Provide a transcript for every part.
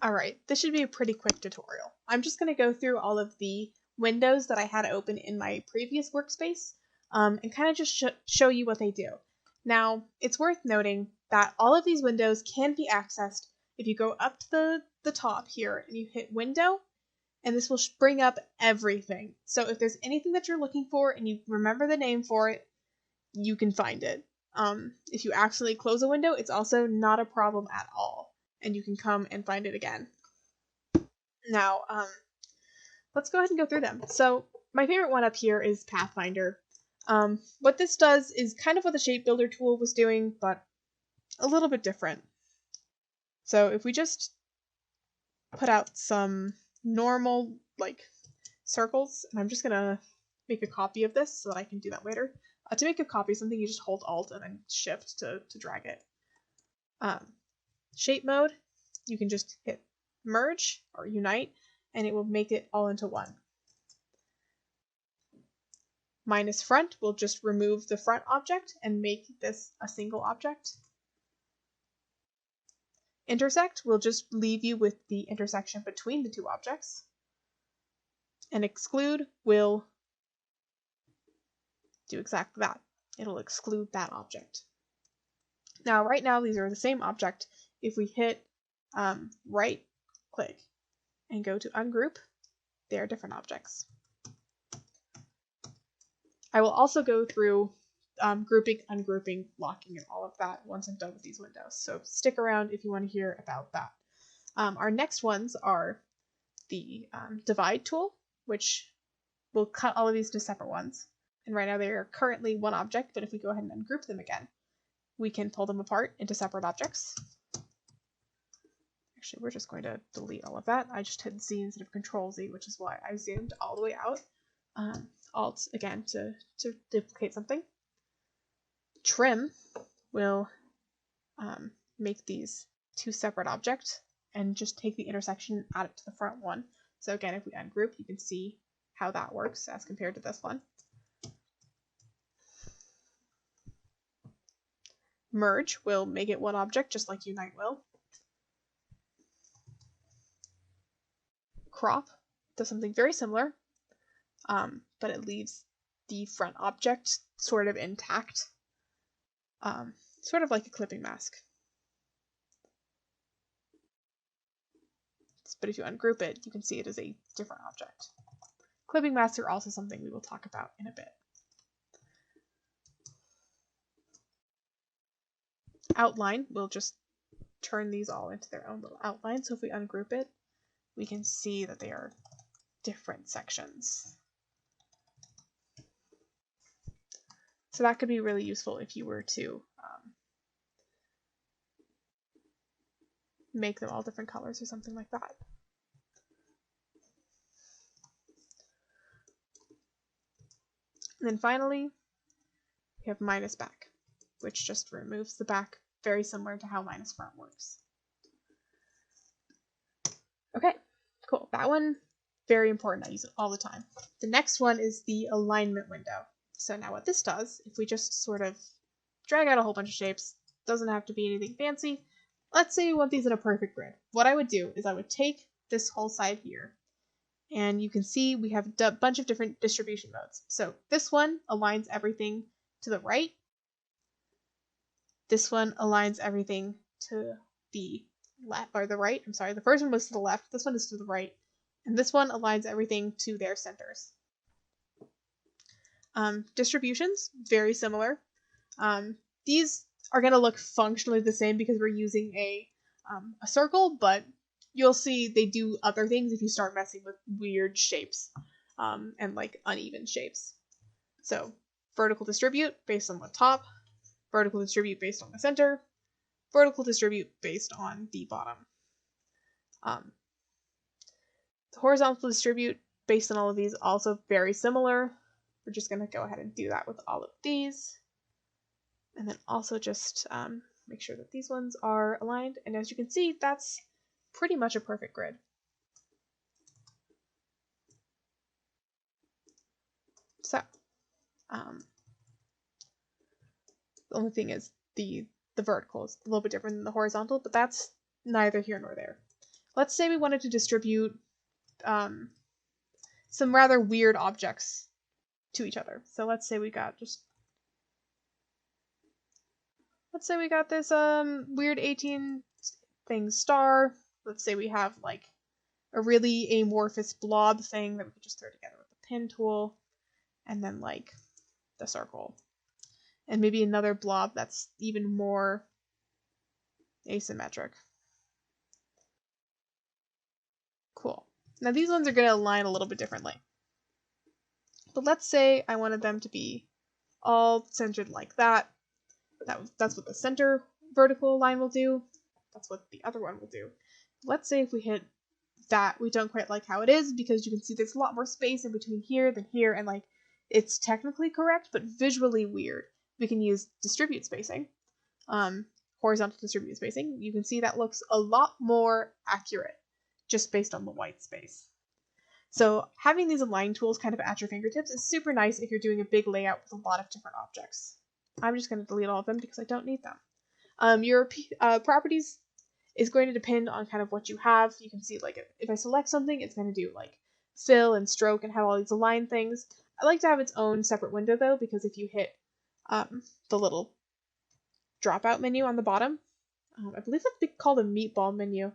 All right, this should be a pretty quick tutorial. I'm just going to go through all of the windows that I had open in my previous workspace and kind of just show you what they do. Now, it's worth noting that all of these windows can be accessed if you go up to the top here and you hit Window, and this will bring up everything. So if there's anything that you're looking for and you remember the name for it, you can find it. If you accidentally close a window, it's also not a problem at all, and you can come and find it again. Now, let's go ahead and go through them. So my favorite one up here is Pathfinder. What this does is kind of what the Shape Builder tool was doing, but a little bit different. So if we just put out some normal, like, circles, and I'm just gonna make a copy of this so that I can do that later. To make a copy of something, you just hold Alt and then Shift to drag it. Shape mode, you can just hit Merge or Unite, and it will make it all into one. Minus front will just remove the front object and make this a single object. Intersect will just leave you with the intersection between the two objects. And exclude will do exactly that. It'll exclude that object. Now, right now, these are the same object. If we hit right click and go to ungroup, they are different objects. I will also go through grouping, ungrouping, locking, and all of that once I'm done with these windows. So stick around if you want to hear about that. Our next ones are the divide tool, which will cut all of these to separate ones. And right now they are currently one object, but if we go ahead and ungroup them again, we can pull them apart into separate objects. Actually, we're just going to delete all of that. I just hit Z instead of Control Z, which is why I zoomed all the way out. Alt again to duplicate something. Trim will make these two separate objects and just take the intersection and add it to the front one. So again, if we ungroup, you can see how that works as compared to this one. Merge will make it one object, just like Unite will. Crop does something very similar, but it leaves the front object sort of intact, sort of like a clipping mask. But if you ungroup it, you can see it is a different object. Clipping masks are also something we will talk about in a bit. Outline will just turn these all into their own little outline. So if we ungroup it, we can see that they are different sections. So that could be really useful if you were to make them all different colors or something like that. And then finally, we have minus back, which just removes the back, very similar to how minus front works. Okay, cool. That one, very important. I use it all the time. The next one is the alignment window. So now what this does, if we just sort of drag out a whole bunch of shapes, doesn't have to be anything fancy. Let's say we want these in a perfect grid. What I would do is I would take this whole side here, and you can see we have a bunch of different distribution modes. So this one aligns everything to the right. This one aligns everything to the left, or the right. I'm sorry, the first one was to the left. This one is to the right. And this one aligns everything to their centers. Distributions, very similar. These are going to look functionally the same because we're using a circle, but you'll see they do other things if you start messing with weird shapes and like uneven shapes. So vertical distribute based on the top, vertical distribute based on the center, vertical distribute based on the bottom. The horizontal distribute based on all of these, also very similar. We're just going to go ahead and do that with all of these. And then also just make sure that these ones are aligned. And as you can see, that's pretty much a perfect grid. So the only thing is the vertical is a little bit different than the horizontal, but that's neither here nor there. Let's say we wanted to distribute some rather weird objects to each other. So let's say we got this weird 18 thing star. Let's say we have like a really amorphous blob thing that we could just throw together with the pin tool, and then like the circle, and maybe another blob that's even more asymmetric. Cool. Now these ones are going to align a little bit differently. But let's say I wanted them to be all centered like that. That's what the center vertical line will do. That's what the other one will do. Let's say if we hit that, we don't quite like how it is, because you can see there's a lot more space in between here than here, and like it's technically correct, but visually weird. We can use distribute spacing, horizontal distribute spacing. You can see that looks a lot more accurate just based on the white space. So having these align tools kind of at your fingertips is super nice if you're doing a big layout with a lot of different objects. I'm just going to delete all of them because I don't need them. Your properties is going to depend on kind of what you have. You can see like if I select something, it's going to do like fill and stroke and have all these align things. I like to have its own separate window though, because if you hit the little dropout menu on the bottom, I believe that's called a meatball menu.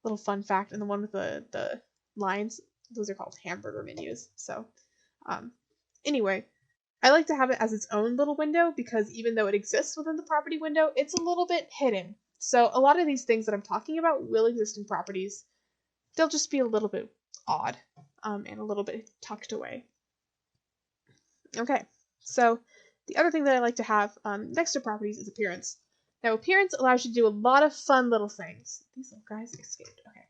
Little fun fact, and the one with the lines, those are called hamburger menus. So anyway, I like to have it as its own little window, because even though it exists within the property window, it's a little bit hidden. So a lot of these things that I'm talking about will exist in properties. They'll just be a little bit odd and a little bit tucked away. Okay, so the other thing that I like to have next to properties is appearance. Now, appearance allows you to do a lot of fun little things. These little guys escaped. Okay.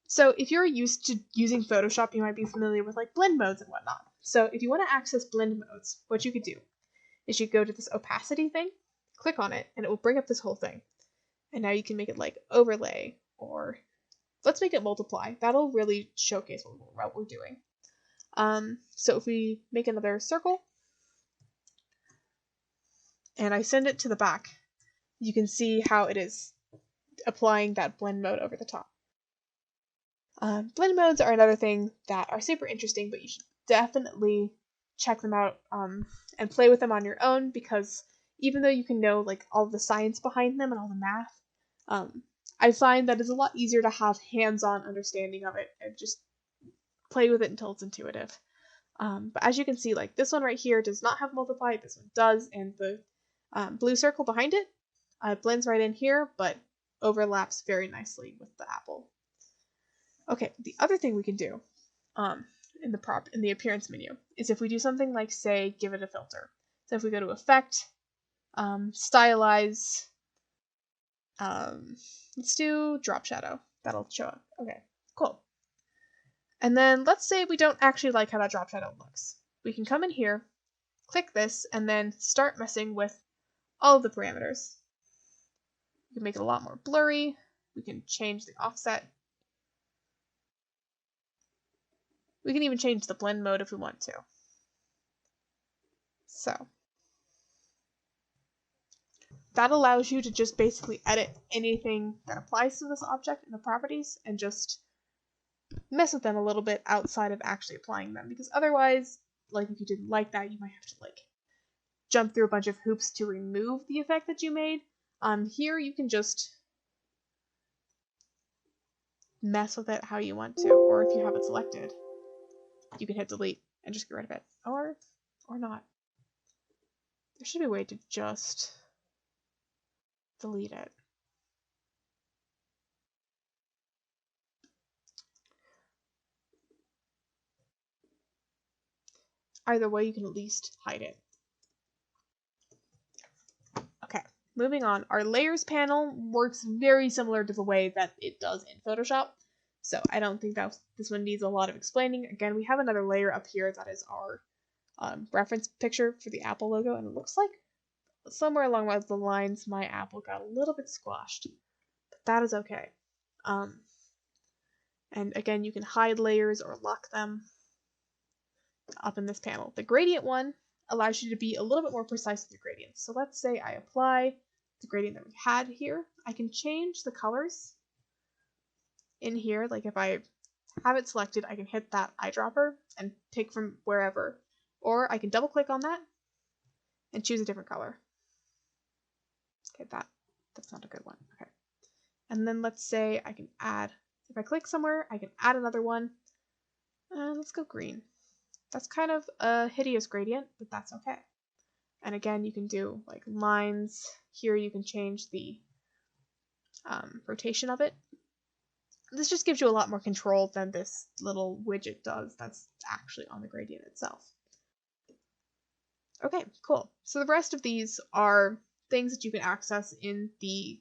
So if you're used to using Photoshop, you might be familiar with like blend modes and whatnot. So if you want to access blend modes, what you could do is you go to this opacity thing, click on it, and it will bring up this whole thing. And now you can make it like overlay, or let's make it multiply. That'll really showcase what we're doing. So if we make another circle, and I send it to the back, you can see how it is applying that blend mode over the top. Blend modes are another thing that are super interesting, but you should definitely check them out and play with them on your own, because even though you can know like all the science behind them and all the math, I find that it's a lot easier to have hands-on understanding of it and just play with it until it's intuitive. But as you can see, like this one right here does not have multiply, this one does, and the blue circle behind it blends right in here, but overlaps very nicely with the apple. Okay, the other thing we can do in the appearance menu is if we do something like, say, give it a filter. So if we go to Effect, Stylize, let's do Drop Shadow. That'll show up. Okay, cool. And then let's say we don't actually like how that drop shadow looks. We can come in here, click this, and then start messing with all of the parameters. We can make it a lot more blurry. We can change the offset. We can even change the blend mode if we want to. So that allows you to just basically edit anything that applies to this object in the properties and just mess with them a little bit outside of actually applying them, because otherwise, like if you didn't like that, you might have to like jump through a bunch of hoops to remove the effect that you made. Here you can just mess with it how you want to, or if you have it selected, you can hit delete and just get rid of it, or not. There should be a way to just delete it. Either way, you can at least hide it. Okay, moving on. Our layers panel works very similar to the way that it does in Photoshop, so I don't think that this one needs a lot of explaining. Again, we have another layer up here that is our reference picture for the Apple logo, and it looks like somewhere along the lines my Apple got a little bit squashed, but that is okay. And again, you can hide layers or lock them up in this panel. The gradient one allows you to be a little bit more precise with your gradients. So let's say I apply the gradient that we had here. I can change the colors in here, like if I have it selected, I can hit that eyedropper and pick from wherever, or I can double click on that and choose a different color. Okay, that's not a good one. Okay. And then let's say I can add, if I click somewhere, I can add another one. Let's go green. That's kind of a hideous gradient, but that's okay. And again, you can do like lines. Here you can change the rotation of it. This just gives you a lot more control than this little widget does that's actually on the gradient itself. Okay, cool. So the rest of these are things that you can access in the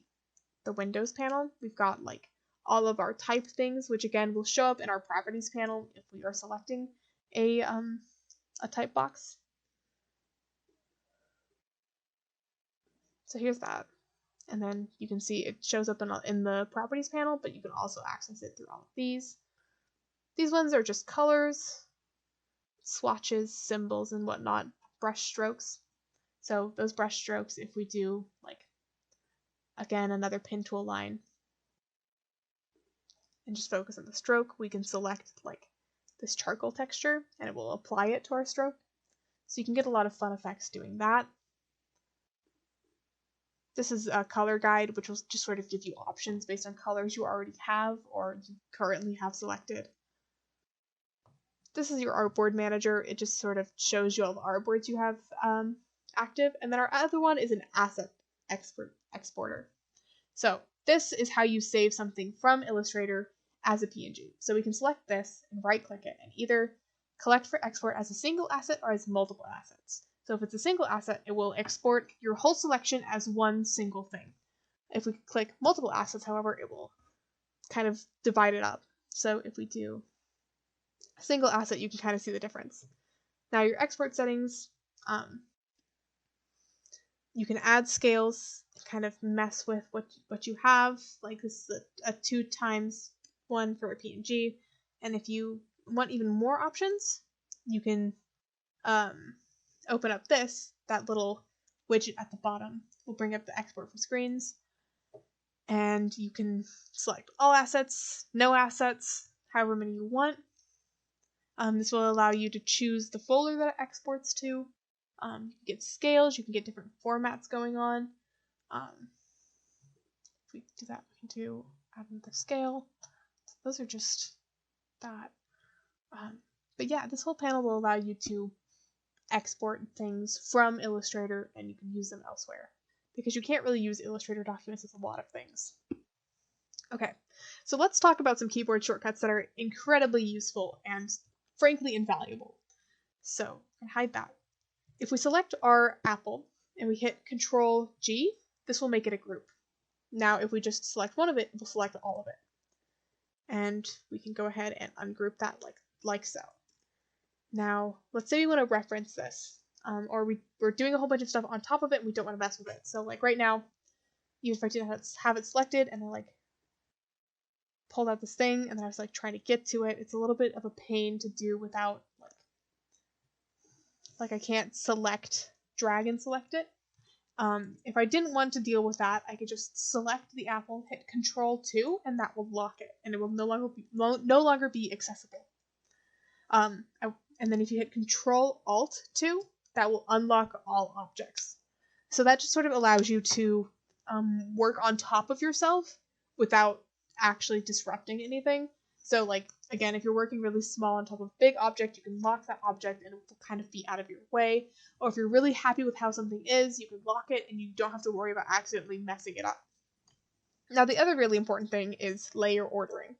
Windows panel. We've got like all of our type things, which again will show up in our properties panel if we are selecting a type box. So here's that. And then you can see it shows up in the properties panel, but you can also access it through all of these. These ones are just colors, swatches, symbols, and whatnot, brush strokes. So those brush strokes, if we do like, again, another pin to a line and just focus on the stroke, we can select like this charcoal texture and it will apply it to our stroke. So you can get a lot of fun effects doing that. This is a color guide, which will just sort of give you options based on colors you already have or you currently have selected. This is your artboard manager. It just sort of shows you all the artboards you have active. And then our other one is an asset exporter. So this is how you save something from Illustrator as a PNG. So we can select this and right click it and either collect for export as a single asset or as multiple assets. So if it's a single asset, it will export your whole selection as one single thing. If we click multiple assets, however, it will kind of divide it up. So if we do a single asset, you can kind of see the difference. Now your export settings, you can add scales, kind of mess with what you have. Like this is a 2x1 for a PNG. And if you want even more options, you can open up that little widget at the bottom will bring up the export for screens. And you can select all assets, no assets, however many you want. This will allow you to choose the folder that it exports to. You can get scales, you can get different formats going on. If we do that, we can do add another scale. Those are just that. But yeah, this whole panel will allow you to export things from Illustrator and you can use them elsewhere because you can't really use Illustrator documents with a lot of things. Okay, so let's talk about some keyboard shortcuts that are incredibly useful and frankly invaluable. So I hide that. If we select our apple and we hit Control G, this will make it a group. Now if we just select one of it, it will select all of it. And we can go ahead and ungroup that like so. Now, let's say we want to reference this, or we're doing a whole bunch of stuff on top of it and we don't want to mess with it. So like right now, even if I didn't have it selected and I like pulled out this thing and then I was like trying to get to it, it's a little bit of a pain to do without like I can't drag and select it. If I didn't want to deal with that, I could just select the apple, hit Control 2, and that will lock it, and it will no longer be accessible. And then if you hit Control Alt 2, that will unlock all objects. So that just sort of allows you to work on top of yourself without actually disrupting anything. So like, again, if you're working really small on top of a big object, you can lock that object and it will kind of be out of your way. Or if you're really happy with how something is, you can lock it and you don't have to worry about accidentally messing it up. Now, the other really important thing is layer ordering.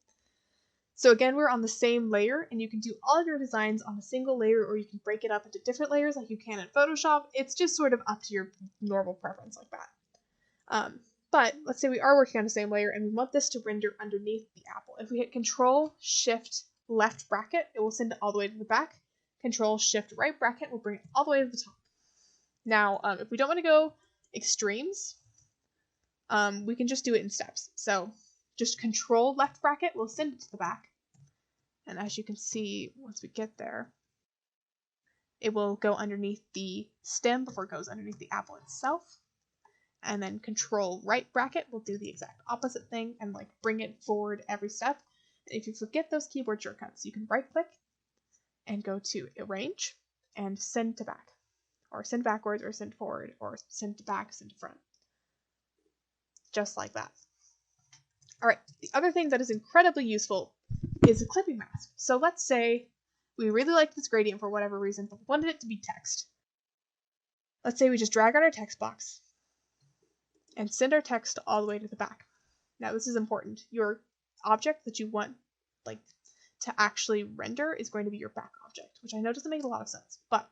So again, we're on the same layer and you can do all of your designs on a single layer or you can break it up into different layers like you can in Photoshop. It's just sort of up to your normal preference like that. But let's say we are working on the same layer and we want this to render underneath the apple. If we hit Control Shift left bracket, it will send it all the way to the back. Control Shift right bracket will bring it all the way to the top. Now, if we don't want to go extremes, we can just do it in steps. So just Control left bracket will send it to the back. And as you can see, once we get there, it will go underneath the stem before it goes underneath the apple itself. and then Control right bracket will do the exact opposite thing and like bring it forward every step. And if you forget those keyboard shortcuts, you can right click and go to Arrange and Send to Back, or Send Backwards, or Send Forward, or Send to Back, Send to Front. Just like that. All right, the other thing that is incredibly useful is a clipping mask. So let's say we really like this gradient for whatever reason, but we wanted it to be text. Let's say we just drag out our text box and send our text all the way to the back. Now this is important. Your object that you want like to actually render is going to be your back object, which I know doesn't make a lot of sense, but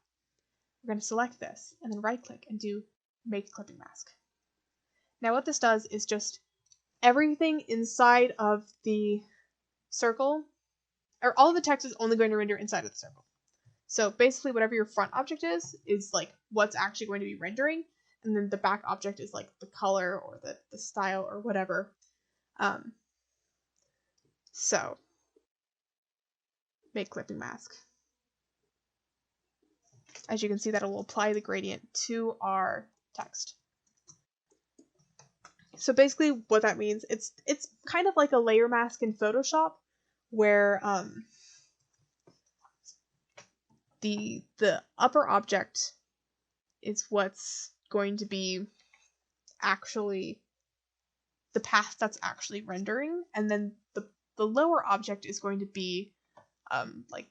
we're going to select this and then right click and do Make Clipping Mask. Now what this does is just everything inside of the circle, or all of the text is only going to render inside of the circle. So basically whatever your front object is like what's actually going to be rendering, and then the back object is like the color or the style or whatever. So Make Clipping Mask. As you can see, that will apply the gradient to our text. So basically what that means, it's kind of like a layer mask in Photoshop, where the upper object is what's going to be actually the path that's actually rendering, and then the lower object is going to be like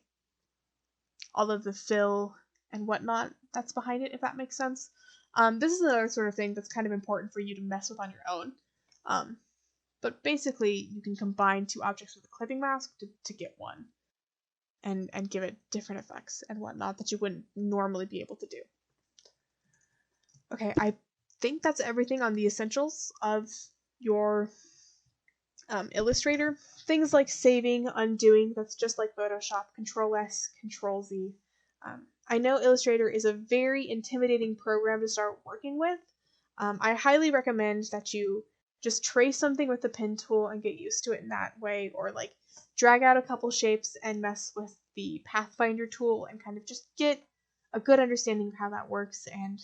all of the fill and whatnot that's behind it, if that makes sense. This is another sort of thing that's kind of important for you to mess with on your own. But basically, you can combine two objects with a clipping mask to get one, and give it different effects and whatnot that you wouldn't normally be able to do. Okay, I think that's everything on the essentials of your Illustrator. Things like saving, undoing, that's just like Photoshop, Control-S, Control-Z. I know Illustrator is a very intimidating program to start working with. I highly recommend that you just trace something with the pen tool and get used to it in that way, or like drag out a couple shapes and mess with the Pathfinder tool and kind of just get a good understanding of how that works. And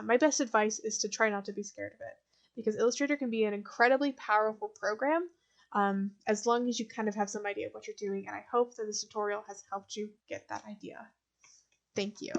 my best advice is to try not to be scared of it, because Illustrator can be an incredibly powerful program as long as you kind of have some idea of what you're doing. And I hope that this tutorial has helped you get that idea. Thank you.